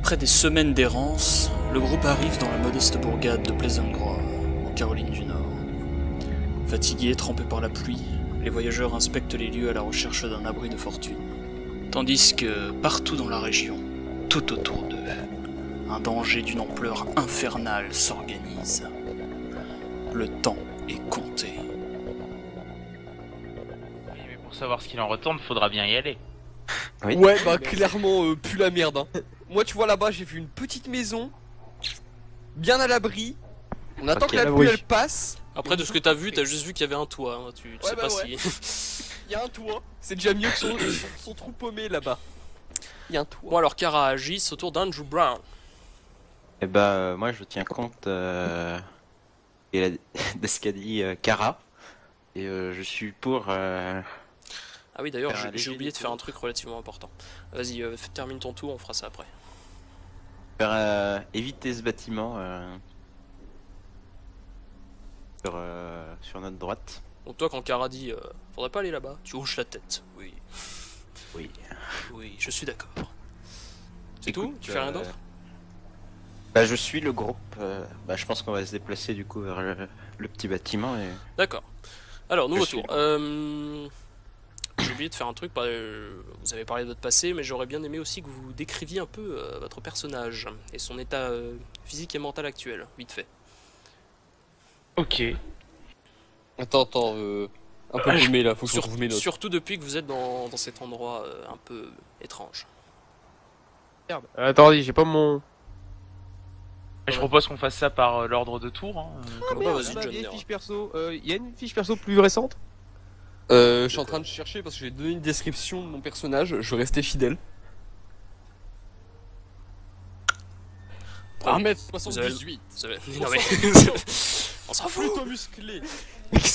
Après des semaines d'errance, le groupe arrive dans la modeste bourgade de Pleasant Grove, en Caroline du Nord. Fatigués, trempés par la pluie, les voyageurs inspectent les lieux à la recherche d'un abri de fortune. Tandis que, partout dans la région, tout autour d'eux, un danger d'une ampleur infernale s'organise. Le temps est compté. Oui, mais pour savoir ce qu'il en retourne, faudra bien y aller. Oui. Ouais, bah clairement, plus la merde. Hein. Moi, tu vois là-bas, j'ai vu une petite maison, bien à l'abri. On attend Ok, que la là, pluie oui. elle passe. Après, de ce que t'as vu, t'as juste vu qu'il y avait un toit. Hein. Tu Ouais, sais bah pas ouais. si... Il y a un toit. C'est déjà mieux que son trou paumé là-bas. Il y a un toit. Bon alors, Kara agit autour d'Andrew Brown. Et bah, moi je tiens compte de ce qu'a dit Kara. Et je suis pour. Ah oui, d'ailleurs, Faire un j'ai léger oublié de faire un détour. truc relativement important. Vas-y, termine ton tour, on fera ça après. Éviter ce bâtiment sur notre droite. Donc toi, quand Kara dit faudrait pas aller là-bas, tu hoches la tête. Oui, Oui. oui, je suis d'accord. C'est Écoute, tout? Tu fais rien d'autre? Bah, je suis le groupe. Bah, je pense qu'on va se déplacer du coup vers le petit bâtiment. Et... D'accord. Alors, nouveau Je suis tour. J'ai oublié de faire un truc, vous avez parlé de votre passé, mais j'aurais bien aimé aussi que vous décriviez un peu votre personnage et son état physique et mental actuel, vite fait. Ok. Attends, un peu paumé là, faut que je Sur- retrouve mes notes. surtout depuis que vous êtes dans cet endroit un peu étrange. Merde. Attendez, j'ai pas mon. Je propose qu'on fasse ça par l'ordre de tour. Hein, comme bah, ça. vas-y, Ma John vieille Nero. fiche perso. Y a une fiche perso plus récente? Je suis en train de chercher parce que je vais donner une description de mon personnage. Je vais rester fidèle. Vous avez- 1m78. vous avez- Non mais... On s'en fout. Plutôt musclé.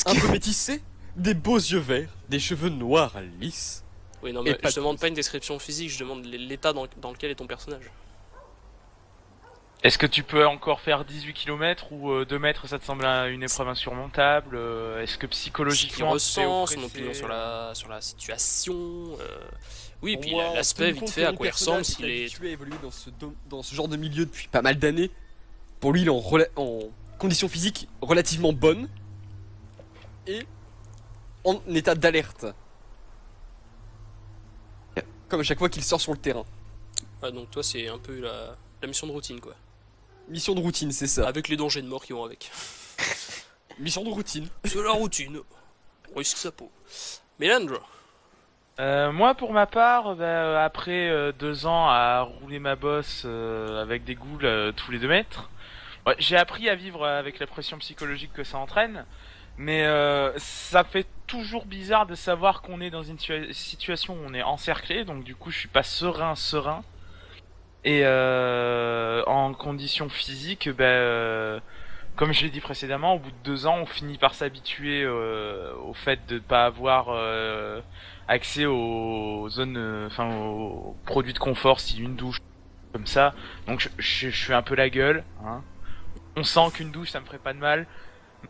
Un peu métissé. Des beaux yeux verts. Des cheveux noirs lisses. Oui, non Et mais pas je demande pas une description physique, je demande l'état dans lequel est ton personnage. Est-ce que tu peux encore faire 18 km ou 2 mètres, ça te semble une épreuve insurmontable? Est-ce que Ce qu'il psychologiquement ressent, t'es son oppressé opinion sur la situation. Oui, Pour puis moi, en l'aspect tenant vite compte fait, que à mon quoi il ressemble, personnage s'il est est... habitué à évoluer dans ce genre de milieu depuis pas mal d'années. Pour lui, il est en conditions physiques relativement bonnes et en état d'alerte. Comme à chaque fois qu'il sort sur le terrain. Ouais, donc toi, c'est un peu la mission de routine, quoi. Mission de routine, c'est ça. Avec les dangers de mort qui vont avec. Mission de routine. C'est la routine. On risque sa peau. Mélandre. Moi, pour ma part, après 2 ans à rouler ma bosse avec des ghouls tous les 2 mètres, ouais, j'ai appris à vivre avec la pression psychologique que ça entraîne, mais ça fait toujours bizarre de savoir qu'on est dans une situation où on est encerclé, donc du coup je suis pas serein. Et en conditions physiques, comme je l'ai dit précédemment, au bout de 2 ans, on finit par s'habituer au fait de pas avoir accès aux zones, aux produits de confort, si une douche comme ça. Donc je suis un peu la gueule. Hein. On sent qu'une douche, ça me ferait pas de mal,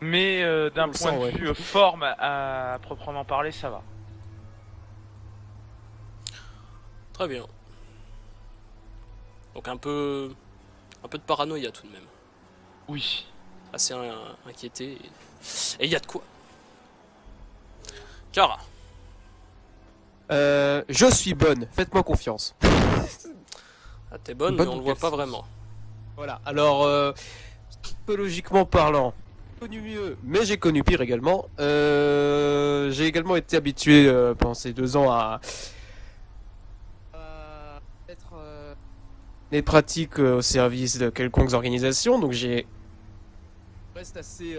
mais d'un On le point sent, de ouais. vue forme à proprement parler, ça va. Très bien. Donc un peu de paranoïa tout de même. Oui. Assez inquiété. Et il y a de quoi. Kara. Je suis bonne, faites-moi confiance. Ah, t'es bonne, Bonne mais on le ou voit quel pas sens? vraiment. Voilà, alors, psychologiquement parlant, j'ai connu mieux, mais j'ai connu pire également. J'ai également été habitué pendant ces 2 ans à être des pratiques au service de quelconques organisations, donc j'ai je reste assez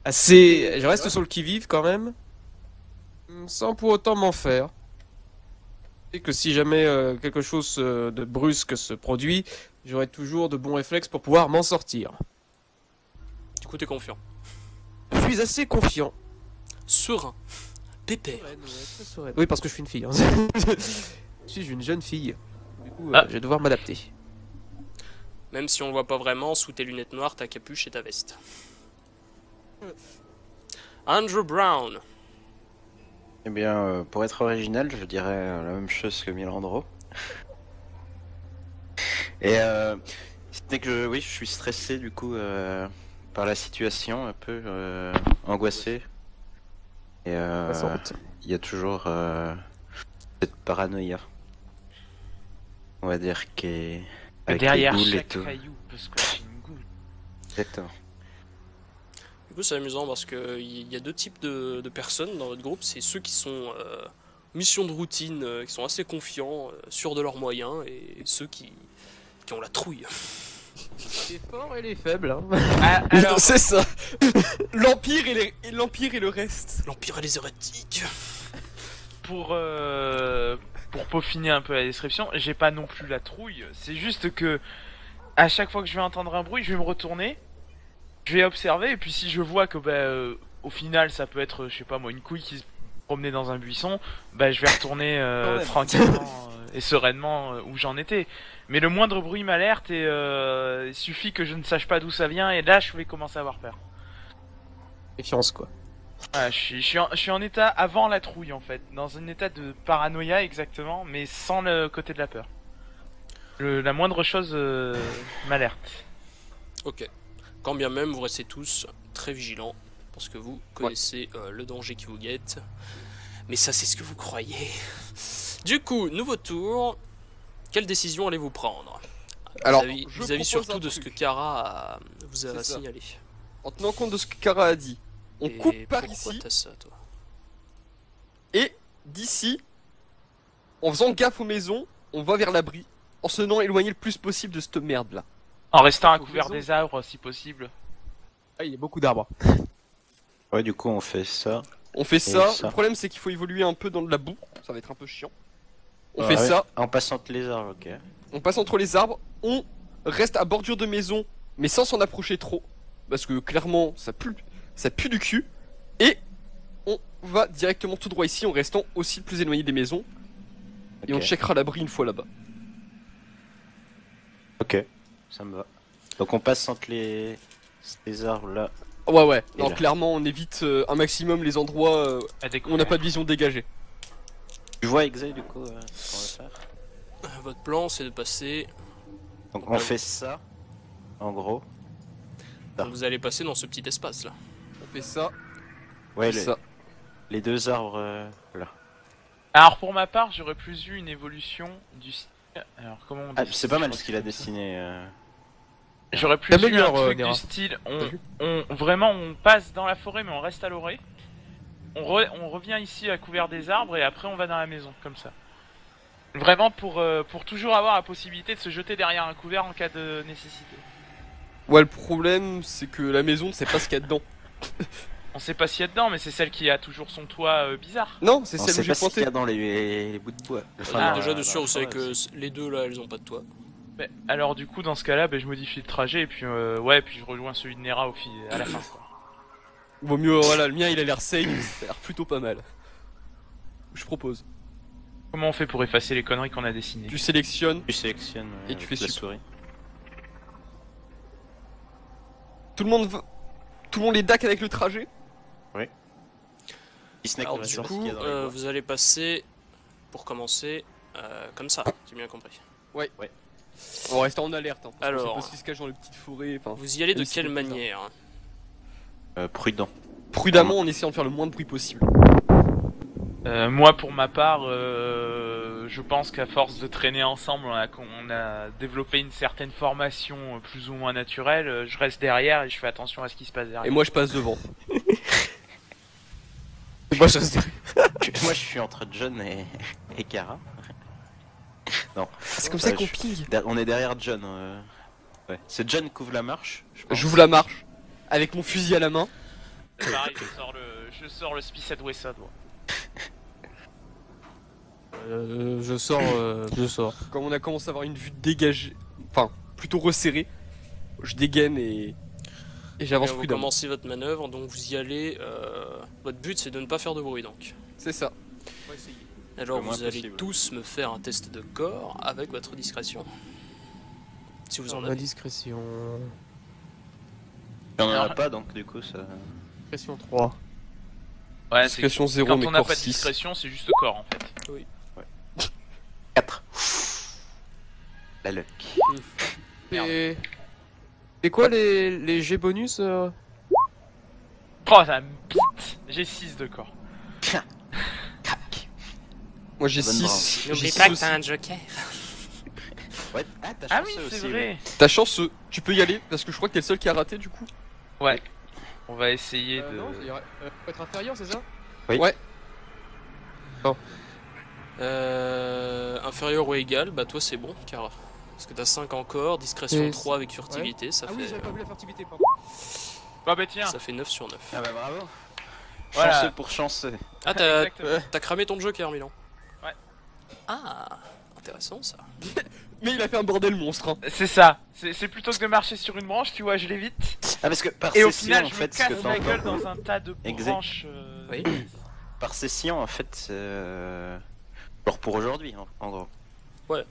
assez, je reste sur le qui-vive quand même, sans pour autant m'en faire. Et que si jamais quelque chose de brusque se produit, j'aurai toujours de bons réflexes pour pouvoir m'en sortir. Du coup, t'es confiant. Je suis assez confiant. Serein. Pépère. Très sereine. Oui, parce que je suis une fille. Hein. Je suis une jeune fille. Du coup, Ah. je vais devoir m'adapter. Même si on le voit pas vraiment, sous tes lunettes noires, ta capuche et ta veste. Andrew Brown. Eh bien, pour être original, je dirais la même chose que Milandro. Et c'était que oui, je suis stressé du coup par la situation, un peu angoissé. Et Passe en route. il y a toujours cette paranoïa, on va dire, qui est avec les Derrière ghouls et chaque tout. caillou peut se cacher une goule. Exactement. Du coup, c'est amusant parce que il y a deux types de personnes dans votre groupe. C'est ceux qui sont mission de routine, qui sont assez confiants, sûrs de leurs moyens, et ceux qui ont la trouille. Les forts et les faibles. Hein. Ah, alors, C'est ça. L'empire et l'empire et le reste. L'empire et les hérétiques. pour peaufiner un peu la description, j'ai pas non plus la trouille. C'est juste que à chaque fois que je vais entendre un bruit, je vais me retourner, je vais observer, et puis si je vois que au final ça peut être, je sais pas moi, une couille qui se promenait dans un buisson, bah je vais retourner Quand même. tranquillement et sereinement où j'en étais. Mais le moindre bruit m'alerte et il suffit que je ne sache pas d'où ça vient, et là je vais commencer à avoir peur. Méfiance quoi. Ouais, je suis en état avant la trouille en fait, dans un état de paranoïa exactement, mais sans le côté de la peur. La moindre chose m'alerte. Ok. Quand bien même vous restez tous très vigilants, parce que vous connaissez le danger qui vous guette. Mais ça, c'est ce que vous croyez. Du coup, nouveau tour. Quelle décision allez-vous prendre? Alors, vis-à-vis je vis-à-vis propose surtout un de ce que truc. Kara vous a C'est ça. signalé. En tenant compte de ce que Kara a dit, on Et coupe par pourquoi ici t'as ça, toi? et d'ici, en faisant gaffe aux maisons, on va vers l'abri, en se tenant éloigné le plus possible de cette merde là. En restant à Faut couvert raison. des arbres si possible. Ah, il y a beaucoup d'arbres. Ouais, du coup, on fait ça. On fait ça. ça. Le problème c'est qu'il faut évoluer un peu dans de la boue, ça va être un peu chiant. On Ouais, fait ça, en passant entre les arbres, ok. on passe entre les arbres, on reste à bordure de maison, mais sans s'en approcher trop, parce que clairement ça pue du cul, et on va directement tout droit ici en restant aussi le plus éloigné des maisons, et on Ok. checkera l'abri une fois là-bas. Ok, ça me va. Donc on passe entre ces arbres là. Ouais, Et non, là. clairement on évite un maximum les endroits À où on découvert. n'a pas de vision dégagée. Tu vois exact du coup ce qu'on va faire. Votre plan, c'est de passer. Donc on fait ça, en gros. Donc vous allez passer dans ce petit espace là. On fait ça, Ouais, ça. les deux arbres là. Alors pour ma part, j'aurais plus eu une évolution du style. Alors comment on dit Ah, c'est pas mal Je ce crois qu'il a que c'est comme ça. dessiné. J'aurais plus eu un T'améliores, truc Nera. du style, T'as vu on passe dans la forêt mais on reste à l'orée. On revient ici à couvert des arbres et après on va dans la maison, comme ça. Vraiment pour toujours avoir la possibilité de se jeter derrière un couvert en cas de nécessité. Ouais, le problème c'est que la maison ne sait pas ce qu'il y a dedans. On sait pas s'il y a dedans, mais c'est celle qui a toujours son toit bizarre. Non, c'est On celle sait où j'ai pas ce qu'il pointé. y a dans les bouts de bois. Enfin, Ah, dans déjà la- de dans sûr, la vous savez forêt que aussi. les deux là, elles ont pas de toit. Mais, alors du coup dans ce cas-là, je modifie le trajet et puis puis je rejoins celui de Nera à la fin. Quoi. Vaut mieux, voilà, le mien il a l'air safe, ça a l'air plutôt pas mal. Je propose. Comment on fait pour effacer les conneries qu'on a dessinées? Tu sélectionnes, Tu sélectionnes Et tu avec fais la sup. souris. tout le monde est dac avec le trajet. Si ce n'est Alors qu'on du sait pas ce coup, qu'il y a dans les bois. vous allez passer, pour commencer, comme ça, j'ai bien compris. On reste en alerte, hein, parce qu'on Alors. sait pas ce qui se cache dans les petites forêts. Enfin, Vous y allez de Même si quelle c'est bizarre. manière? Prudent. prudemment en essayant de faire le moins de bruit possible. Moi, pour ma part, je pense qu'à force de traîner ensemble, on a développé une certaine formation plus ou moins naturelle. Je reste derrière et je fais attention à ce qui se passe derrière. Et moi je passe devant. Et moi je reste derrière. Moi je suis entre John et Kara. Non. C'est comme ça Ouais, qu'on je- ping. On est derrière John. Ouais. C'est John qui ouvre la marche. Je pense. J'ouvre la marche avec mon fusil à la main. C'est pareil, je sors le Spiced Wesson. Je sors. Quand on a commencé à avoir une vue dégagée, enfin plutôt resserrée, je dégaine et j'avance Vous prudemment. commencez votre manœuvre, donc vous y allez. Votre but, c'est de ne pas faire de bruit, donc. C'est ça. Alors Le moins vous allez possible. tous me faire un test de corps avec votre discrétion. Si vous en Ma avez. discrétion. Il y en a Alors- pas donc du coup ça. Discrétion 3. Ouais, Discrétion c'est 0, quand mais on n'a corps pas de 6. discrétion, c'est juste corps en fait. 4. La luck. Et quoi les G bonus Oh, ça me bite. J'ai 6 de corps. Crac. Moi j'ai Bonne 6. N'oublie pas que t'as un joker. Ouais. Ah, t'as Ah chanceux oui, c'est aussi, vrai. T'as chance, tu peux y aller parce que je crois que t'es le seul qui a raté du coup. Ouais. On va essayer de. Non, il faut être inférieur, c'est ça? Oui. Ouais. Inférieur ou égal, bah toi c'est bon, car. Parce que t'as 5 encore, discrétion Et 3 avec furtivité, ça, Ah oui, fait, j'avais pas vu la furtivité, pardon. Bah tiens. ça fait 9 sur 9. Ah bah bravo. Voilà. Chanceux pour chanceux. Ah, t'as Exactement. t'as cramé ton joker, Milan. Ouais. Ah, intéressant ça. Mais il a fait un bordel monstre. Hein. C'est ça. C'est plutôt que de marcher sur une branche, tu vois, je l'évite. Ah parce que par Et au session final, en je me fait, ce que casse la t'entends- gueule dans un tas de Exact. branches. Oui. Par session en fait, genre pour aujourd'hui en gros. Ouais.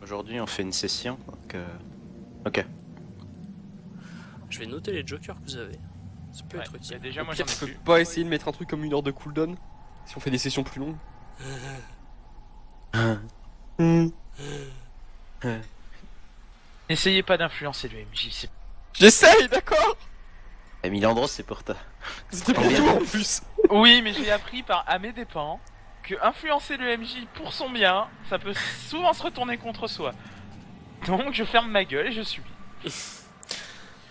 Aujourd'hui on fait une session donc. Ok. Je vais noter les jokers que vous avez. Ça peut Ouais, être il y utile. a déjà, moi Pire, j'en ai je peux plus. pas essayer de mettre un truc comme 1 heure de cooldown si on fait des sessions plus longues. N'essayez pas d'influencer le MJ, c'est. J'essaye, d'accord. Et Milandros c'est pour toi. C'était pour Combien tout en plus. Oui, mais j'ai appris à mes dépens que influencer le MJ pour son bien, ça peut souvent se retourner contre soi. Donc je ferme ma gueule et je suis.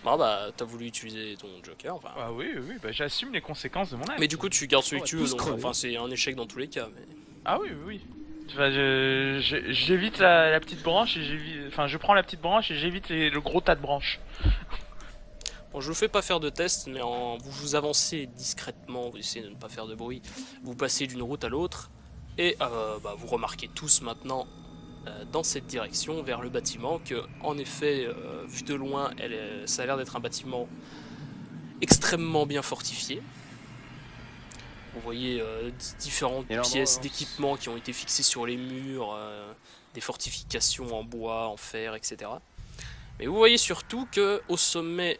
Bon bah, t'as voulu utiliser ton joker, enfin. Ah oui, oui, bah j'assume les conséquences de mon acte. Mais du coup, tu gardes celui On que va tu veux, tous donc crever. enfin, c'est un échec dans tous les cas. Mais... Ah oui, oui, oui. Enfin, j'évite la petite branche et j'évite. Enfin, je prends la petite branche et j'évite le gros tas de branches. Bon, je vous fais pas faire de test, mais vous avancez discrètement, vous essayez de ne pas faire de bruit. Vous passez d'une route à l'autre et bah, vous remarquez tous maintenant dans cette direction vers le bâtiment que, en effet, vu de loin, ça a l'air d'être un bâtiment extrêmement bien fortifié. Vous voyez différentes Et l'endroit pièces avance. d'équipement qui ont été fixées sur les murs, des fortifications en bois, en fer, etc. Mais vous voyez surtout que au sommet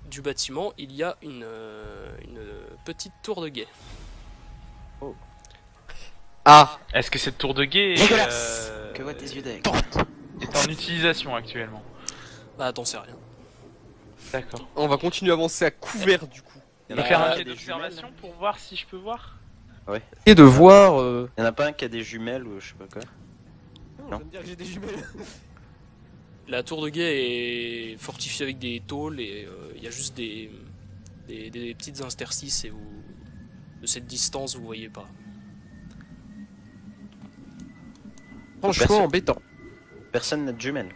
du bâtiment, il y a une petite tour de guet. Ah. Est-ce que cette tour de guet Dégueulasse. Que voient tes yeux d'aigle? est en utilisation actuellement? Bah, t'en sais rien. D'accord. On va continuer à avancer à couvert du coup. Il On y en va a faire pas un un jet qui a des d'observation jumelles pour voir si je peux voir. Et de voir. Il y en a pas un qui a des jumelles ou je sais pas quoi. Non, je me dire que j'ai des jumelles. La tour de guet est fortifiée avec des tôles et il y a juste des petites interstices et de cette distance vous voyez pas. Franchement Personne. embêtant. Personne n'a de jumelles.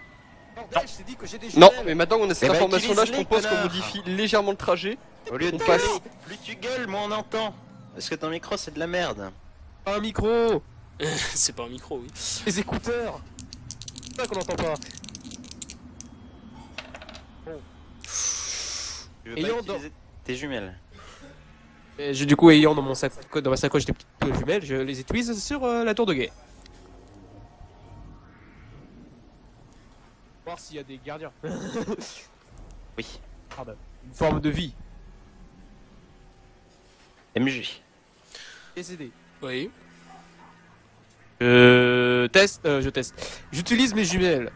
Bordel, je t'ai dit que j'ai des jumelles. Non, mais maintenant qu'on a cette Eh ben, information là, je utilise-les, propose qu'on connard. modifie légèrement le trajet. Au lieu de On passe. gueuler, plus tu gueules, moins on entend. Parce que ton micro c'est de la merde. Un micro. C'est pas un micro, oui. Les écouteurs. C'est ça qu'on entend pas. Tu veux Ayant pas utiliser tes jumelles. Et du coup, ayant dans ma sacoche des petites jumelles, je les utilise sur la tour de guet. Voir s'il y a des gardiens. Oui. Pardon. Une forme de vie. MJ. SCD. Oui. Je teste. J'utilise mes jumelles.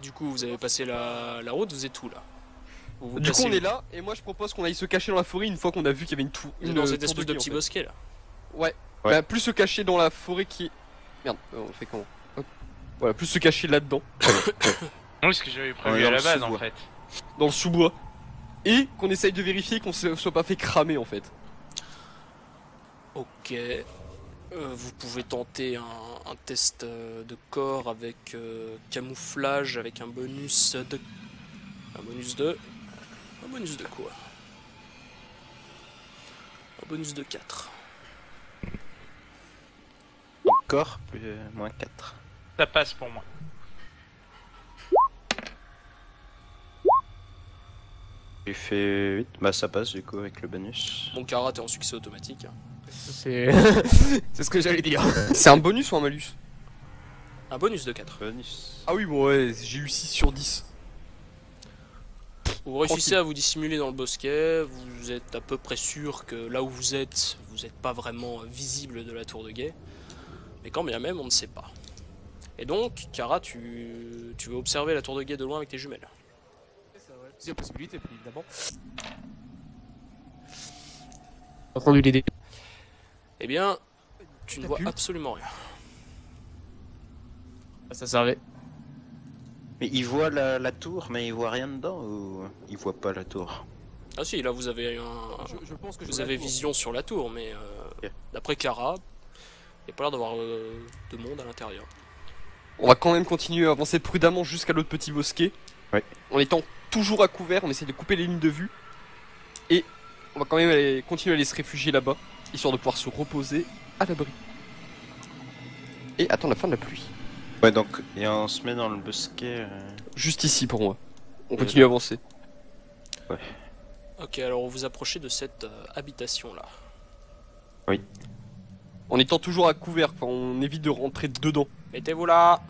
Du coup, vous avez passé la route, vous êtes où là? Vous Du coup, passez on est là, et moi je propose qu'on aille se cacher dans la forêt une fois qu'on a vu qu'il y avait une tour. Vous êtes Une dans cette tour espèce de guet, petit en fait. bosquet là. Ouais. Ouais. Bah, plus se cacher dans la forêt qui est. Merde, on fait comment? Hop. Voilà, plus se cacher là-dedans, Oui, ce que j'avais On prévu est à dans la le base en sous-bois. fait. dans le sous-bois. Et qu'on essaye de vérifier qu'on se soit pas fait cramer en fait. Ok. Vous pouvez tenter un test de corps avec camouflage avec un bonus de. Un bonus de. Un bonus de quoi? Un bonus de 4. Encore plus moins 4. Ça passe pour moi. J'ai fait 8. Bah ça passe du coup avec le bonus. Mon Kara, t'es en succès automatique. C'est. C'est ce que j'allais dire. C'est un bonus ou un malus? Un bonus de 4. Bonus. Ah oui, bon, ouais, j'ai eu 6 sur 10. Vous réussissez à vous dissimuler dans le bosquet, vous êtes à peu près sûr que là où vous n'êtes pas vraiment visible de la tour de guet. Mais quand bien même, on ne sait pas. Et donc, Kara, tu veux observer la tour de guet de loin avec tes jumelles. C'est la possibilité, évidemment. Entendu l'idée. Eh bien, tu ne T'as vois pu absolument rien. Ça servait. Mais il voit la tour, mais il voit rien dedans ou il voit pas la tour? Ah si, là vous avez Je pense que vous avez vision sur la tour, mais Ok. d'après Kara, il n'y a pas l'air d'avoir de monde à l'intérieur. On va quand même continuer à avancer prudemment jusqu'à l'autre petit bosquet. Ouais. En étant toujours à couvert, on essaie de couper les lignes de vue. Et on va quand même continuer à aller se réfugier là-bas, histoire de pouvoir se reposer à l'abri. Et attendre la fin de la pluie. Ouais, donc, et on se met dans le bosquet. Juste ici pour moi. On continue à avancer. Ok, alors vous approchez de cette habitation là. En étant toujours à couvert, enfin, on évite de rentrer dedans. Mettez-vous là.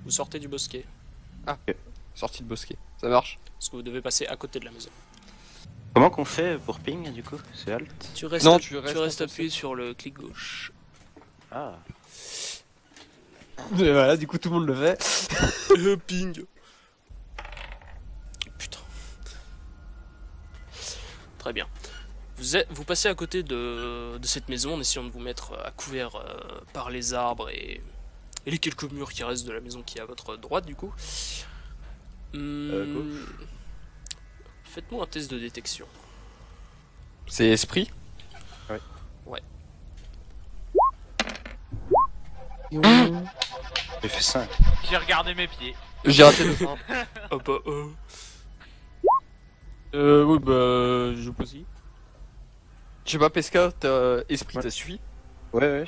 Vous sortez du bosquet. Sortie de bosquet. Ça marche? Parce que vous devez passer à côté de la maison. Comment qu'on fait pour ping du coup? C'est alt? Tu restes, Non, tu restes enfoncé. appuyé sur le clic gauche. Ah. Et voilà, du coup tout le monde le fait. Ping. Putain. Très bien. Vous passez à côté de cette maison en essayant de vous mettre à couvert par les arbres et les quelques murs qui restent de la maison qui est à votre droite du coup. Faites-moi un test de détection. C'est esprit? J'ai fait 5. J'ai regardé mes pieds. J'ai raté le 1. Oh bah Oui, bah, je peux aussi. Je sais pas, Pesca, t'as esprit, Ouais. t'as suffi? Ouais,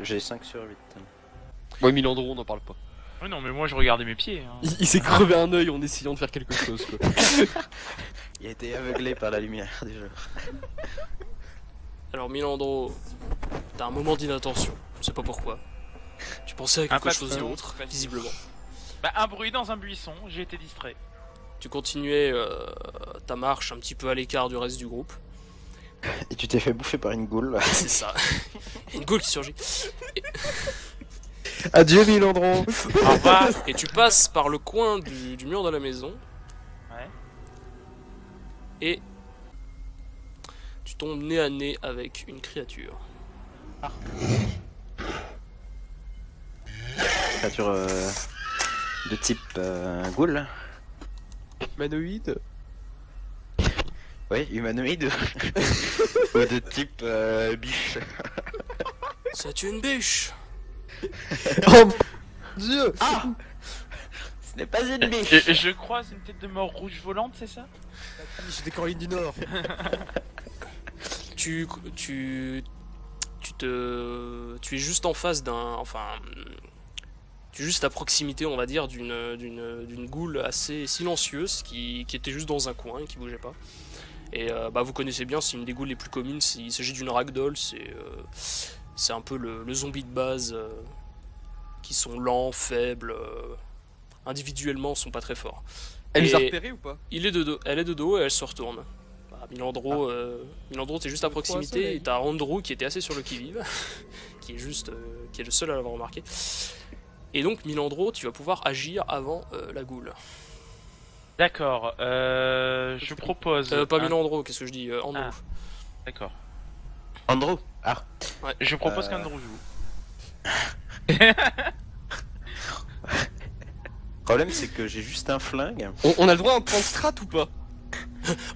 j'ai 5 sur 8. Ouais, Milandro, on n'en parle pas. Oui, non, mais moi je regardais mes pieds. Hein. Il s'est crevé un œil en essayant de faire quelque chose, quoi. Il a été aveuglé par la lumière déjà. Alors Milandro, t'as un moment d'inattention, je sais pas pourquoi. Tu pensais à quelque papillon, chose d'autre, papillon. visiblement. Bah, un bruit dans un buisson, j'ai été distrait. Tu continuais ta marche un petit peu à l'écart du reste du groupe. Et tu t'es fait bouffer par une goule. C'est ça. Une goule qui surgit. Adieu Milandro. Au revoir. Et tu passes par le coin du mur de la maison. Ouais. Et tu tombes nez à nez avec une créature. Créature de type ghoul. Humanoïde. Oui, humanoïde. Ou de type biche. C'est une bûche. Oh mon Dieu. Ah, ce n'est pas une biche. Je croise une tête de mort rouge volante, c'est ça? J'ai des Caroline du Nord. Tu es juste en face tu es juste à proximité, on va dire, d'une goule assez silencieuse qui était juste dans un coin et qui bougeait pas. Et vous connaissez bien, c'est une des goules les plus communes, il s'agit d'une ragdoll, c'est un peu le zombie de base, qui sont lents, faibles, individuellement sont pas très forts. Elle nous a Et repérés ou pas? elle est de dos et elle se retourne. Milandro, t'es juste à proximité, et t'as Andrew qui était assez sur le qui-vive, qui est le seul à l'avoir remarqué. Et donc Milandro, tu vas pouvoir agir avant la goule. D'accord, je propose... Pas un- Milandro, qu'est-ce que je dis Andrew. Ah. D'accord. Andrew. Ah. Je propose Euh. qu'Andrew joue. Le problème c'est que j'ai juste un flingue. On a le droit à un point de strat ou pas?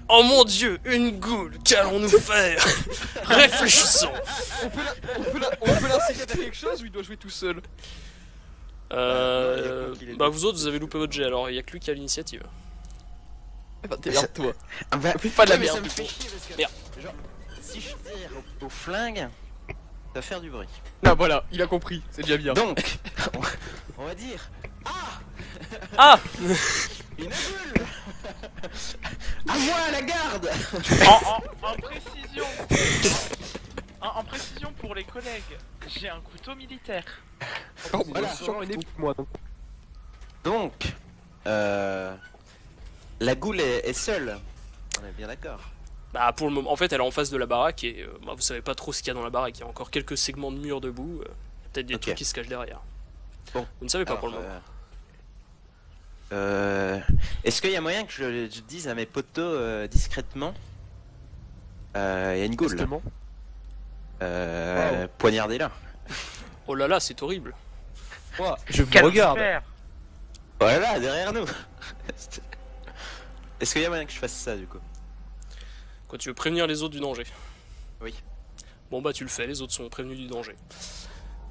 Oh mon dieu, une goule, qu'allons-nous faire? Réfléchissons. On peut l'insérer à quelque chose ou il doit jouer tout seul? Vous autres vous avez loupé votre jet, alors il y a que lui qui a l'initiative. Eh ben, démerde-toi. Ah bah, Fais pas de la mais ça merde, me plutôt. fait chier parce que Merde. genre, si je tire au flingue, ça va faire du bruit. Ah voilà, il a compris, c'est déjà bien. Donc, on va dire Ah une goule. À moi la garde. En précision en précision pour les collègues, j'ai un couteau militaire. Oh, Voilà. voilà, moi donc. Donc, La goule est seule. On est bien d'accord. Bah pour le moment, en fait elle est en face de la baraque et bah, vous savez pas trop ce qu'il y a dans la baraque, il y a encore quelques segments de mur debout, peut-être des Ok. trucs qui se cachent derrière. Bon. Vous ne savez pas Alors, pour le moment. Est-ce qu'il y a moyen que je dise à mes potos discrètement il y a une goule. Justement. Poignardez-la. Oh là là, c'est horrible. Je vous regarde. Califère. Voilà, derrière nous. Est-ce qu'il y a moyen que je fasse ça du coup? Quoi, tu veux prévenir les autres du danger? Oui. Bon bah tu le fais, les autres sont prévenus du danger.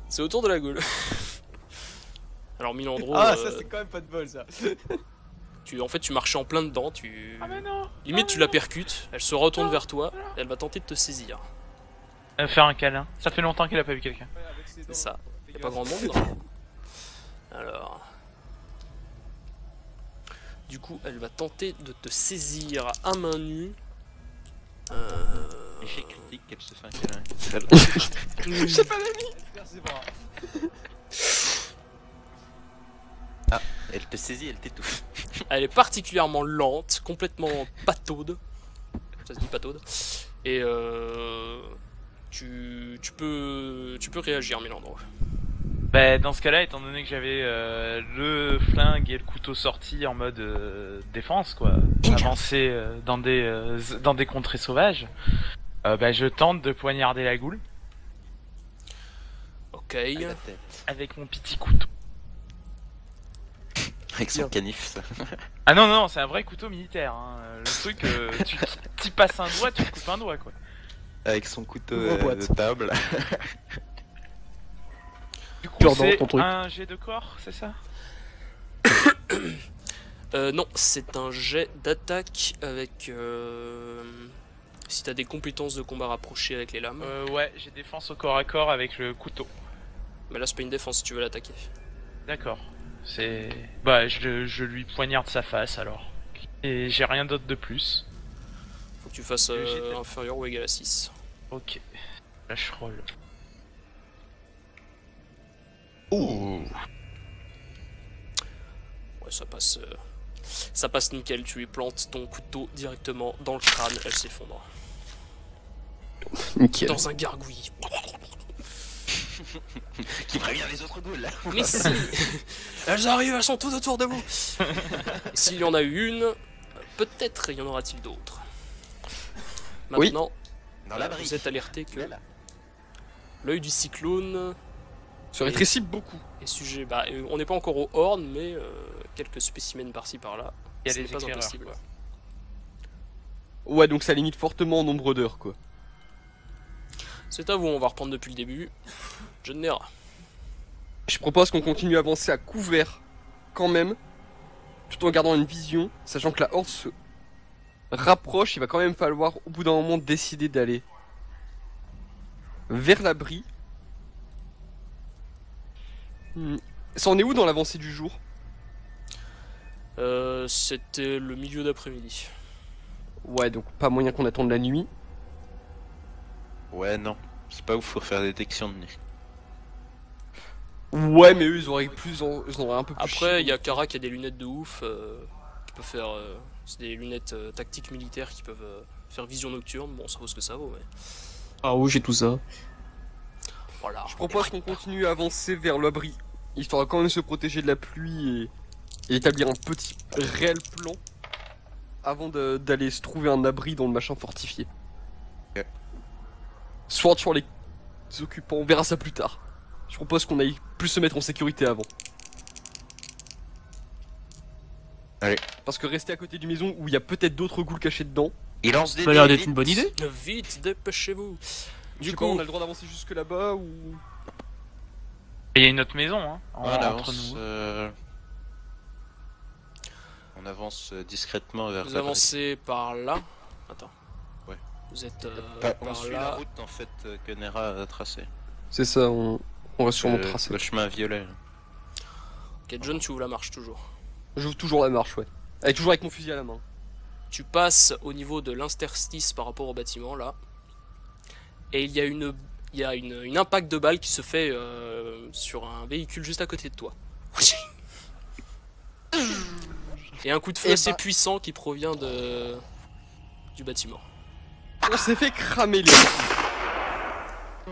C'est autour de la gueule. Alors Milandro, Ah, ça c'est quand même pas de bol ça. en fait tu marchais en plein dedans, Ah mais non. limite tu la percutes, elle se retourne vers toi, et elle va tenter de te saisir. Faire un câlin. Ça fait longtemps qu'elle a pas vu quelqu'un. C'est ça. Y'a pas grand monde. Non. Alors. Du coup, elle va tenter de te saisir à main nue. Échec critique qu'elle se fait un câlin. Ah, elle te saisit, elle t'étouffe. Elle est particulièrement lente, complètement pataude. Ça se dit pataude. Et tu peux réagir, Milandro. Bah dans ce cas-là, étant donné que j'avais le flingue et le couteau sortis en mode défense, quoi, avancer dans des contrées sauvages, bah je tente de poignarder la goule Ok. À la tête. avec mon petit couteau. Avec son canif, ça. Ah non non, c'est un vrai couteau militaire. Hein. Le truc, tu passes un doigt, tu te coupes un doigt, quoi. Avec son couteau Ouvre-boîte. de table. Du coup, Purdant, c'est ton truc. un jet de corps, c'est ça? Non, c'est un jet d'attaque avec. Si t'as des compétences de combat rapproché avec les lames. Ouais, j'ai défense au corps à corps avec le couteau. Mais là, c'est pas une défense si tu veux l'attaquer. D'accord. C'est... Bah, je lui poignarde sa face, alors. Et j'ai rien d'autre de plus. Faut que tu fasses Le jet de- inférieur ou égal à 6. Ok. Là, je roll. Ouh. Ouais, ça passe. Ça passe nickel, tu lui plantes ton couteau directement dans le crâne, elle s'effondre. Nickel. Dans un gargouillis. Qui prévient les autres goules là. Mais si elles arrivent, elles sont toutes autour de vous. Et s'il y en a eu une, peut-être y en aura-t-il d'autres. Oui. Maintenant, Dans l'abri. vous êtes alerté que Là. l'œil du cyclone Se rétrécit beaucoup. est sujet. Bah, on n'est pas encore au horn, mais quelques spécimens par-ci par-là. Il y a Ce les n'est pas éclaireurs, impossible. quoi. Ouais, donc ça limite fortement en nombre d'heures, quoi. C'est à vous, on va reprendre depuis le début. Je ne n'ai rien. Je propose qu'on continue à avancer à couvert, quand même, tout en gardant une vision, sachant que la horde se rapproche. Il va quand même falloir, au bout d'un moment, décider d'aller vers l'abri. Ça en est où dans l'avancée du jour? C'était le milieu d'après-midi. Ouais, donc pas moyen qu'on attende la nuit. Ouais, non. C'est pas ouf pour faire détection de nuit. Ouais, mais eux, ils auraient ils auraient un peu plus. Après, il y a Kara qui a des lunettes de ouf, qui peut faire. C'est des lunettes tactiques militaires qui peuvent faire vision nocturne. Bon, ça vaut ce que ça vaut, mais Ah oui, j'ai tout ça. voilà. Je propose qu'on continue à avancer vers l'abri, histoire de quand même se protéger de la pluie et établir un petit réel plan avant d'aller se trouver un abri dans le machin fortifié. Ok. Soit sur les occupants, on verra ça plus tard. Je propose qu'on aille plus se mettre en sécurité avant. Allez. Parce que rester à côté d'une maison où il y a peut-être d'autres ghouls cachés dedans, Il lance des Ça a l'air dés, d'être vite. une bonne idée. Vite, dépêchez-vous. du Du coup coup, on a le droit d'avancer jusque là-bas ou... Et il y a une autre maison, hein, On entre avance. nous. On avance discrètement vers vous l'abri. avancez par là. Attends. Ouais. Vous êtes On par suit la là. route en fait que Nera a tracée. C'est ça, on va sûrement Le tracer. chemin violet. là. Ok, John, tu ouvres la marche toujours. J'ouvre toujours la marche, ouais. Toujours avec mon fusil à la main. Tu passes au niveau de l'interstice par rapport au bâtiment là, et il y a une impact de balle qui se fait sur un véhicule juste à côté de toi. Et un coup de feu Eh assez ben- puissant qui provient du bâtiment. On s'est fait cramer les yeux.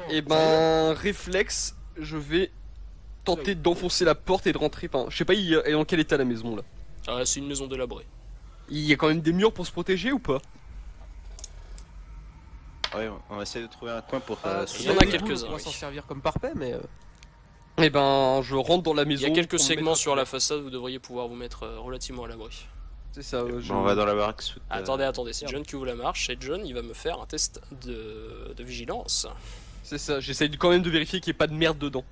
Et ben, réflexe, je vais tenter d'enfoncer la porte et de rentrer. Enfin, je sais pas, il est dans quel état la maison là? Ah, c'est une maison délabrée. Il y a quand même des murs pour se protéger ou pas? Ouais, on va essayer de trouver un coin pour. il y en a quelques-uns, On va oui. s'en servir comme parpaing, mais. Et ben, je rentre dans la Il maison. y a quelques pour me segments mettre à sur la couvert. façade, vous devriez pouvoir vous mettre relativement à l'abri. C'est ça, Bon, on va dans la baraque sous. Attendez, c'est John qui ouvre la marche, et John il va me faire un test de vigilance. C'est ça, j'essaye quand même de vérifier qu'il n'y ait pas de merde dedans.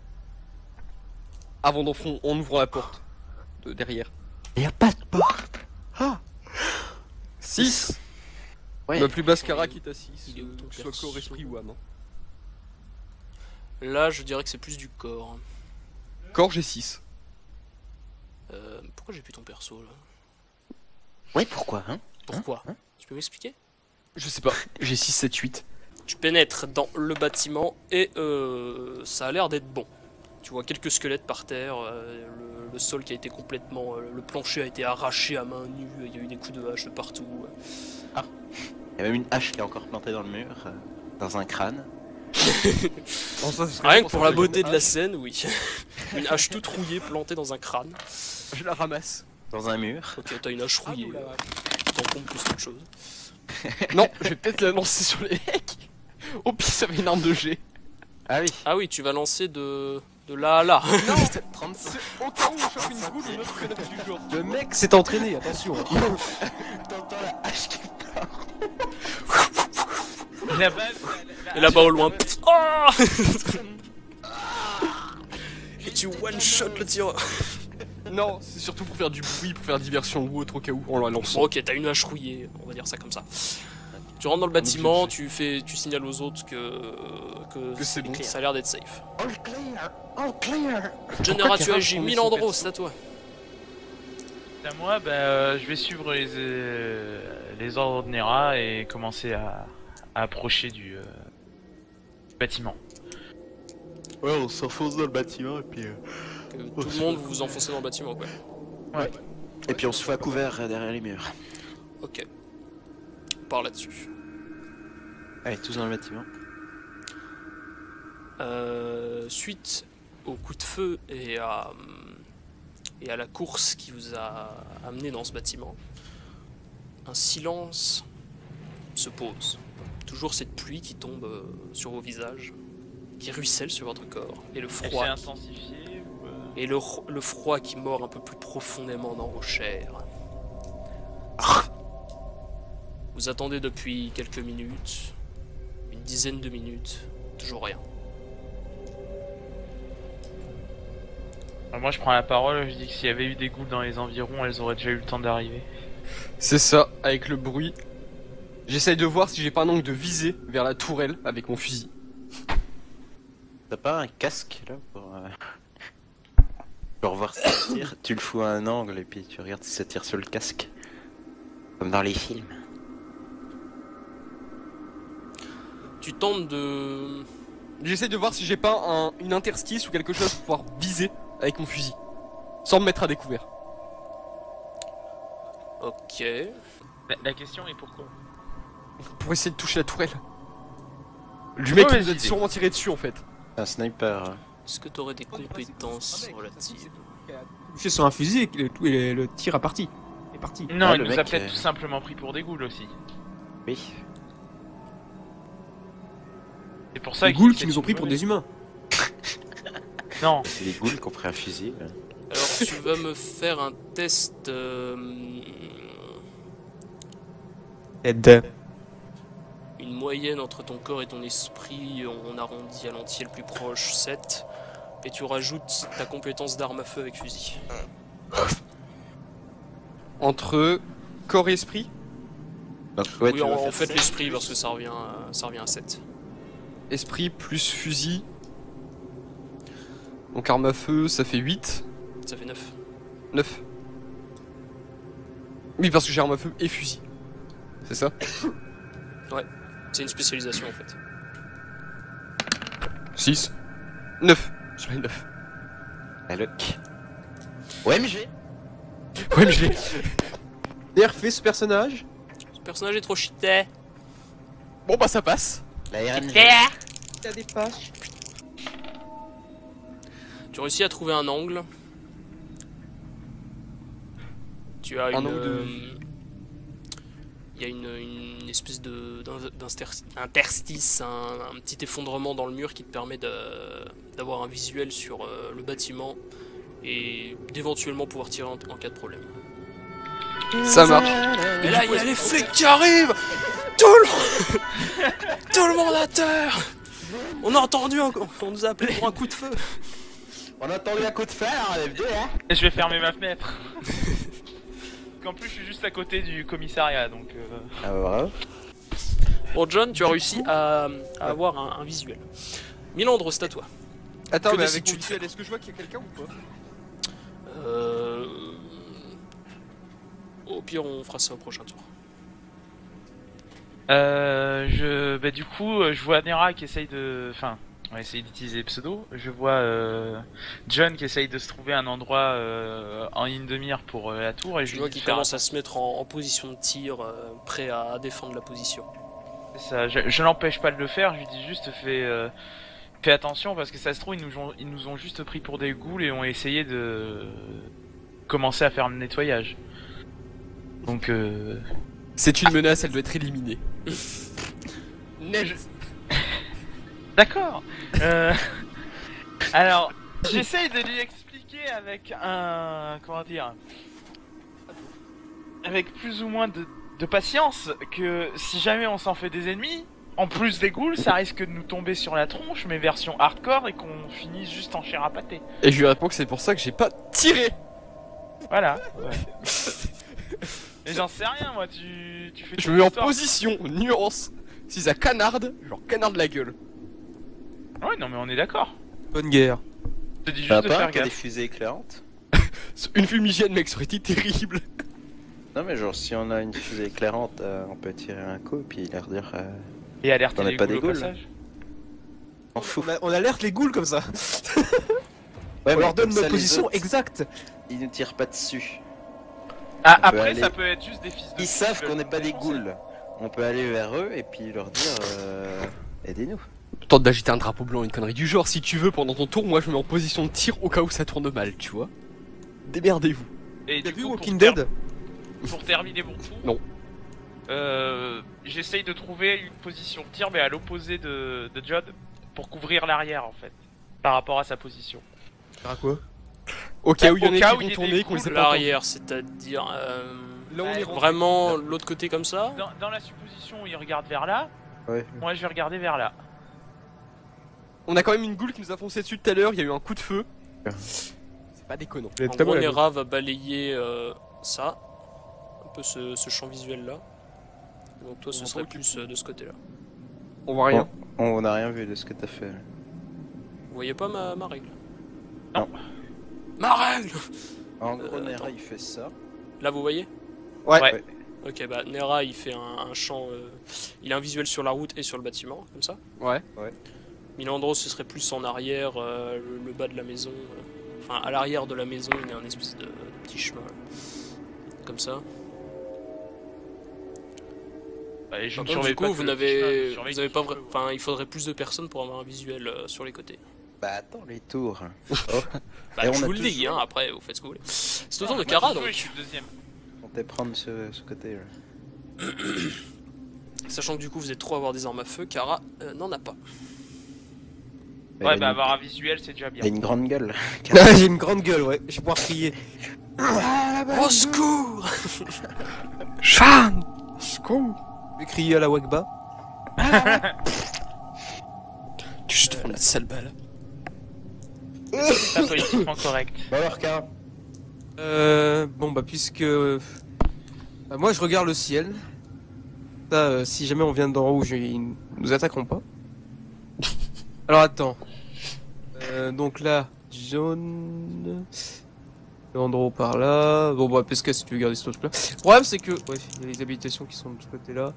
Avant en ouvrant la porte. De derrière. Il y a pas de porte. 6. Ouais. Ma plus basse cara qui est à 6. Il est où, ton Que ce soit perso? corps, esprit ou âme. Hein. Là, je dirais que c'est plus du corps. Corps, j'ai 6. Pourquoi j'ai plus ton perso là? Ouais, pourquoi, hein? Pourquoi? Tu peux m'expliquer? Je sais pas, j'ai 6, 7, 8. Tu pénètres dans le bâtiment et ça a l'air d'être bon. Tu vois quelques squelettes par terre, le sol qui a été complètement... le plancher a été arraché à main nue, il y a eu des coups de hache partout. Il y a même une hache qui est encore plantée dans le mur, dans un crâne. Rien que pour la beauté de la scène, oui. Une hache toute rouillée plantée dans un crâne. Je la ramasse. Dans un mur. Ok, t'as une hache rouillée, t'en comptes plus qu'autre chose. Non, je vais peut-être la lancer sur les mecs. Au pire, ça fait une arme de jet. Ah oui. Ah oui, tu vas lancer de là à là. Non, au cas où on chope une boule, on autre que la du jour. Le mec s'est entraîné, attention. T'entends la hache qui La base, Et là-bas au loin. Oh et tu one-shot le tireur. Non, c'est surtout pour faire du bruit, pour faire diversion ou autre au cas où on la lance. Bon, ok, t'as une hache rouillée, on va dire ça comme ça. Tu rentres dans le bâtiment, tu signales aux autres que c'est bon. Ça a l'air d'être safe. All clear. All clear. Général, qu'il y tu a pas agis, qu'on met 1000 son andros, perso c'est à toi. à moi, je vais suivre les ordres de Nera et commencer à approcher du bâtiment. Ouais, on s'enfonce dans le bâtiment et puis. Tout le monde, vous vous enfoncez dans le bâtiment, quoi. Et puis on se fait à couvert derrière les murs. Ok. On part là-dessus. Allez, tous dans le bâtiment. Suite au coup de feu et à la course qui vous a amené dans ce bâtiment, un silence se pose. Toujours cette pluie qui tombe sur vos visages, qui ruisselle sur votre corps, et le Elle s'est froid, intensifiée ou et le froid qui mord un peu plus profondément dans vos chairs. Vous attendez depuis quelques minutes, une dizaine de minutes, toujours rien. Alors moi je prends la parole, je dis que s'il y avait eu des goules dans les environs, elles auraient déjà eu le temps d'arriver. C'est ça, avec le bruit. J'essaye de voir si j'ai pas un angle de visée vers la tourelle avec mon fusil. T'as pas un casque là pour voir si ça tire? Tu le fous à un angle et puis tu regardes si ça tire sur le casque. Comme dans les films. Tu tentes de... J'essaye de voir si j'ai pas une interstice ou quelque chose pour pouvoir viser avec mon fusil. Sans me mettre à découvert. Ok. La question est pourquoi? Pour essayer de toucher la tourelle. Le mec Mauvaise nous a idée. sûrement tiré dessus en fait. Un sniper. Est-ce que tu aurais des compétences relatives? Touché sur un fusil et le tir est parti. Est parti. Non, Ah, il le nous a mec, peut-être tout simplement pris pour des ghouls aussi. Oui. C'est pour ça Les qu'il ghouls fait qui nous ont pris pour des humains. Non, C'est les ghouls qui ont pris un fusil. Alors tu vas me faire un test... Aide. une moyenne entre ton corps et ton esprit, on arrondit à l'entier le plus proche, 7. Et tu rajoutes ta compétence d'arme à feu avec fusil. Entre corps et esprit. Donc, ouais, oui, tu vas en faire fait ça. l'esprit parce que ça revient à 7. Esprit plus fusil. Donc arme à feu, ça fait 8. Ça fait 9. 9. Oui, parce que j'ai arme à feu et fusil. C'est ça? C'est une spécialisation en fait. 6. 9. J'ai pas 9. La lock. OMG. Ouais, mais j'ai. Nerfé ce personnage. Ce personnage est trop cheaté. Bon bah ça passe. La RNG. Il a des pages. Tu réussis à trouver un angle. Tu as Un une... angle de- Il y a une espèce d'interstice, un petit effondrement dans le mur qui te permet d'avoir un visuel sur le bâtiment et d'éventuellement pouvoir tirer en cas de problème. Ça marche. Et là, il y a les flics qui arrivent. Tout le monde à terre. On a entendu, on nous a appelé pour un coup de feu. On a entendu un coup de fer, FD, hein. Et je vais fermer ma fenêtre. Parce qu'en plus, je suis juste à côté du commissariat, donc... Ah, voilà. Bon, John, tu as réussi à avoir un visuel. Milandre, c'est à toi. Attends, Que mais avec décides-tu mon de visuel, faire est-ce que je vois qu'il y a quelqu'un ou pas? Au pire, on fera ça au prochain tour. Du coup, je vois Nera qui essaye de... Enfin, on va essayer d'utiliser pseudo. Je vois John qui essaye de se trouver un endroit en ligne de mire pour la tour. Et je Tu lui vois dis qu'il de faire commence à se mettre en position de tir, prêt à défendre la position. ça. Je l'empêche pas de le faire, je lui dis juste fais attention parce que ça se trouve ils nous ont juste pris pour des ghouls et ont essayé de commencer à faire le nettoyage. Donc C'est une menace, elle doit être éliminée. Net. D'accord. Alors, j'essaye de lui expliquer avec comment dire, avec plus ou moins de patience que si jamais on s'en fait des ennemis, en plus des ghouls, ça risque de nous tomber sur la tronche, mais version hardcore, et qu'on finisse juste en chair à pâté. Et je lui réponds que c'est pour ça que j'ai pas tiré. Voilà. Ouais. Mais j'en sais rien, moi. Tu fais. Je ton me mets en histoire. position, nuance. Si ça canarde, je leur canarde la gueule. Ouais, non, mais on est d'accord. Bonne guerre. Je te dis T'as juste de pas faire un qui a des gaffe. fusées éclairantes? Une fumigène, mec, ça aurait été terrible. Non, mais genre, si on a une fusée éclairante, on peut tirer un coup et puis leur dire. Et alerter T'en as les pas ghouls des au ghouls, passage. On fout. On alerte les ghouls comme ça. Ouais, On mais leur donne comme ça, notre les position autres, exacte. Ils ne tirent pas dessus. Ah, On peut après, aller- ça peut être juste des fils de. Ils savent qui qu'on n'est veulent pas nous des défoncer. ghouls. On peut aller vers eux et puis leur dire aidez-nous. Tente d'agiter un drapeau blanc, une connerie du genre. Si tu veux, pendant ton tour, moi je me mets en position de tir au cas où ça tourne mal, tu vois. Démerdez-vous. Et T'as du vu coup, Walking Dead? pour terminer mon tour. Non. J'essaye de trouver une position de tir, mais à l'opposé de John, pour couvrir l'arrière en fait, par rapport à sa position. À quoi? Au cas où il y en Au a cas qui où il y vont a tourner, des qu'on les ait ghouls, pas entendus. L'arrière, c'est-à-dire Là, on est rentré. vraiment l'autre côté comme ça. Dans la supposition où il regarde vers là, Ouais. moi je vais regarder vers là. On a quand même une goule qui nous a foncé dessus tout à l'heure, il y a eu un coup de feu. C'est pas déconnant. En gros, Nera va balayer ça, un peu ce champ visuel là. Donc toi, ce On serait voit plus de ce côté-là. On voit rien. On n'a rien vu de ce que t'as fait. Vous voyez pas ma règle? Non. Ma règle! En gros, attends. Nera il fait ça. Là, vous voyez? Ouais. Ok, bah Nera il fait un champ. Il a un visuel sur la route et sur le bâtiment, comme ça. Ouais. Milandro, ce serait plus en arrière, le bas de la maison. Enfin, à l'arrière de la maison, il y a un espèce de petit chemin. Comme ça. Et je Par ne contre, surveille du pas coup, que vous le n'avez chemin, je surveille pas. qui veut, Enfin, il faudrait plus de personnes pour avoir un visuel sur les côtés. Bah attends les tours. Oh. Bah, Et on je a vous le dis, toujours- hein, après, vous faites ce que vous voulez. C'est au Ah, tour de moi, Kara, je joue et donc. je suis le deuxième. On peut prendre ce côté. Là. Sachant que du coup, vous êtes trop à avoir des armes à feu, Kara n'en a pas. Il Ouais, a bah une- avoir un visuel, c'est déjà bien. Il a une grande gueule. J'ai une grande gueule, ouais. Je vais pouvoir crier. Au secours! Chan Scoop. Je vais crier à la Wagba. Tu juste prendre la sale balle. C'est pas politiquement correct. Bon alors, Kara. Bon bah puisque bah, moi je regarde le ciel. Ça, si jamais on vient d'en haut, ils nous attaqueront pas. Alors attends. Donc là, jaune. Leandro par là. Bon bah Pesca si tu veux garder ce truc là. Le problème c'est que ouais, il y a les habitations qui sont de ce côté là.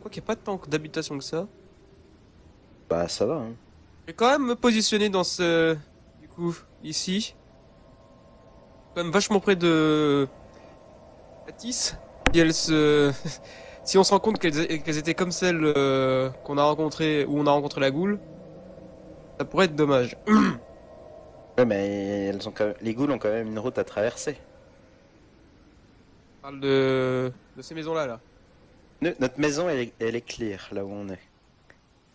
Quoi qu'il n'y a pas tant d'habitations que ça. Bah ça va. Hein. Je vais quand même me positionner dans ce... Du coup, ici. Quand même vachement près de Atis, si elles se... si on se rend compte qu'elles étaient comme celles qu'on a rencontrées, où on a rencontré la goule, ça pourrait être dommage. Ouais, mais elles ont les ghouls ont quand même une route à traverser. On parle de ces maisons-là, là. Notre maison, elle est clear, là où on est.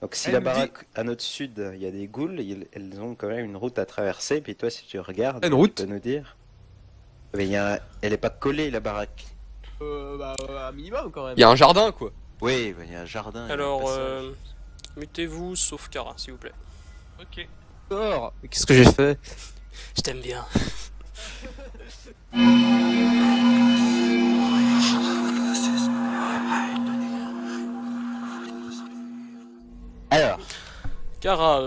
Donc si Elle la nous baraque à notre sud, il y a des ghouls, elles ont quand même une route à traverser. Puis toi, si tu regardes, Une route tu peux nous dire. Mais elle est pas collée, la baraque. Un minimum, quand même. Il y a un jardin, quoi. Oui, il y a un jardin. il y a un Alors, passage. mutez-vous, sauf Kara, s'il vous plaît. Ok. D'accord. Mais qu'est-ce que j'ai fait? Je t'aime bien. Alors, Kara,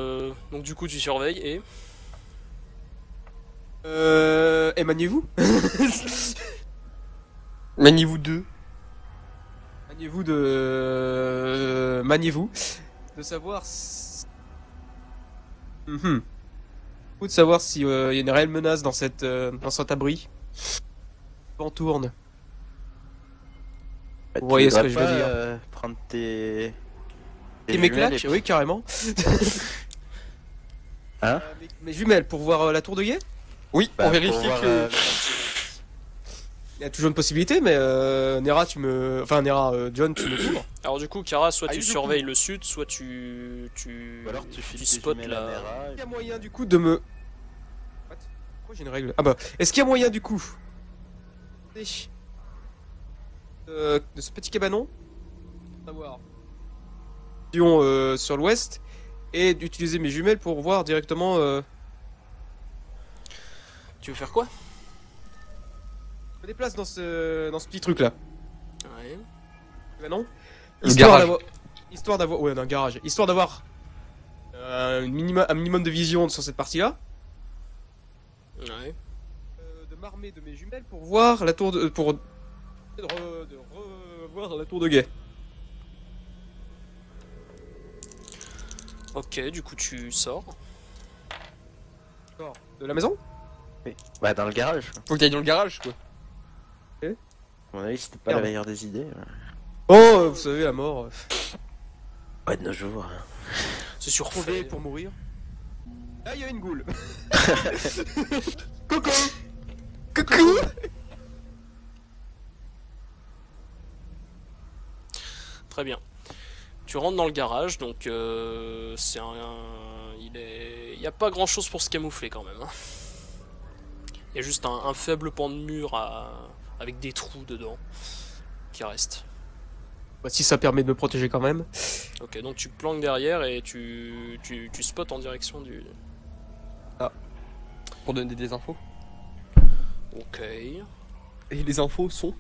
donc du coup tu surveilles et... Émaniez-vous? Maniez-vous deux. Maniez-vous de... Maniez-vous de savoir si... Ou de savoir si y a une réelle menace dans cet abri. On tourne. bah, Vous voyez tu ce que voudrais je veux pas, dire. prendre tes Et mes jumelles claques? Oui, carrément. Hein? Mes jumelles pour voir la tour de guet? Oui, Bah, on vérifie pour voir, que... Il y a toujours une possibilité, mais Nera, tu me... Enfin, Nera, John, tu me couvres. Alors du coup Kara, soit Ah, tu il surveilles le sud, soit tu Ou alors tu files tes spots jumelles à la... Nera, Est-ce qu'il y a moyen du coup de me... What? Pourquoi j'ai une règle? Ah bah, est-ce qu'il y a moyen du coup de ce petit cabanon d'avoir sur l'ouest et d'utiliser mes jumelles pour voir directement Tu veux faire quoi? je me déplace dans ce petit truc là. Ouais. Cabanon. Le garage. Histoire d'avoir... Ouais, dans un garage. Histoire d'avoir un minimum de vision sur cette partie-là. Ouais. De m'armer de mes jumelles pour voir la tour de... pour... de revoir la tour de guet. Ok, du coup tu sors. De la maison? Bah, dans le garage. Faut que t'ailles dans le garage, quoi. À mon avis, c'était pas Merde. la meilleure des idées. Oh, vous savez, la mort. Ouais, de nos jours. C'est sur Trouver fait. pour mourir. Là, il y a une goule. Coucou. Coucou. Très bien. Tu rentres dans le garage, donc c'est il y a pas grand chose pour se camoufler quand même. Hein. Il y a juste un faible pan de mur avec des trous dedans qui reste. Bah, si ça permet de me protéger quand même. Ok, donc tu planques derrière et tu spots en direction du... Pour donner des infos. Ok. Et les infos sont...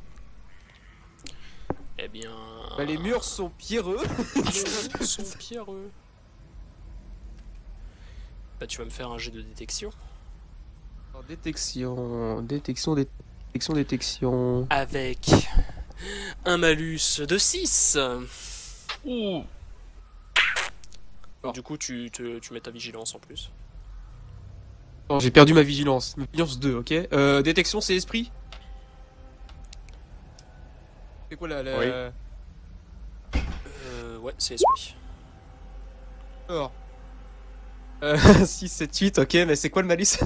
Eh bien... Bah, les murs sont pierreux. Les murs sont pierreux. Bah tu vas me faire un jet de détection. Alors, détection. Avec un malus de 6. Ouh. Du coup tu mets ta vigilance en plus. Oh, j'ai perdu ma vigilance. Ma vigilance 2, ok. Détection, c'est esprit. C'est quoi la... Oui. Ouais, c'est esprit. Alors. 6, 7, 8, ok, mais c'est quoi le malus?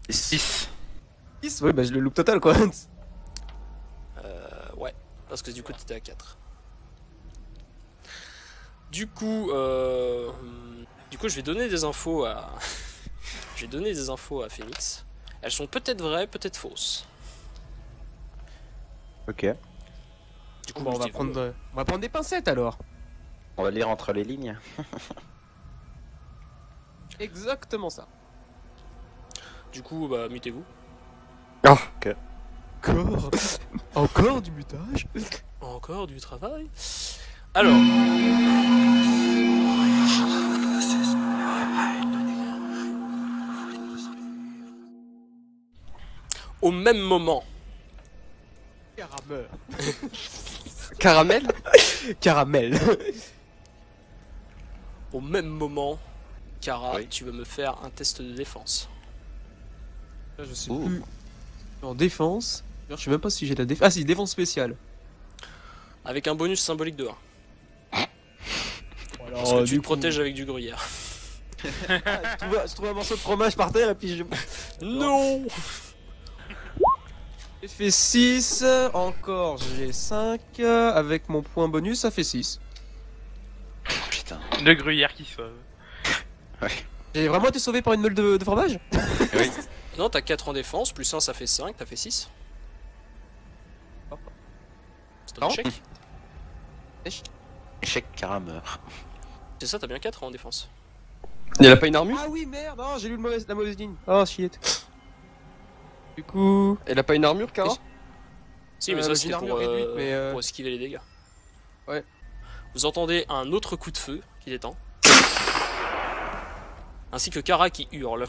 6. 6. Ouais, bah je le loupe total quoi. Ouais, parce que du coup t'étais à 4. Du coup, je vais donner des infos à... je vais donner des infos à Phoenix. Elles sont peut-être vraies, peut-être fausses. Ok. Du coup, Bon, on va mutez-vous. prendre des pincettes alors. On va lire entre les lignes. Exactement ça. Du coup, bah, mutez-vous. Encore Encore du mutage? Encore du travail. Alors. Au même moment, Caramel. Caramel. Caramel. au même moment, Kara, Oui. tu vas me faire un test de défense. Là, je suis Ouh. plus en défense. Je sais même pas si j'ai la défense. Ah si, défense spéciale. Avec un bonus symbolique de 1. Alors, Parce que tu du te coup, protèges avec du gruyère. je trouve un morceau de fromage par terre et puis je... Non. J'ai fait 6, encore j'ai 5, avec mon point bonus ça fait 6. Putain. Le gruyère qui sauve. J'ai vraiment été sauvé par une meule de fromage? Oui. Non, t'as 4 en défense, plus 1 ça fait 5, t'as fait 6. C'est un Non. échec. Échec, Kara meurt. C'est ça, t'as bien 4 en défense. Elle a pas une armure? Ah oui merde, non, j'ai lu la mauvaise ligne. Oh shit. Du coup... Elle a pas une armure, Kara? Si, mais ça j'ai c'était une armure pour, réduite, mais, pour esquiver les dégâts. Ouais. Vous entendez un autre coup de feu qui détend. Ainsi que Kara qui hurle.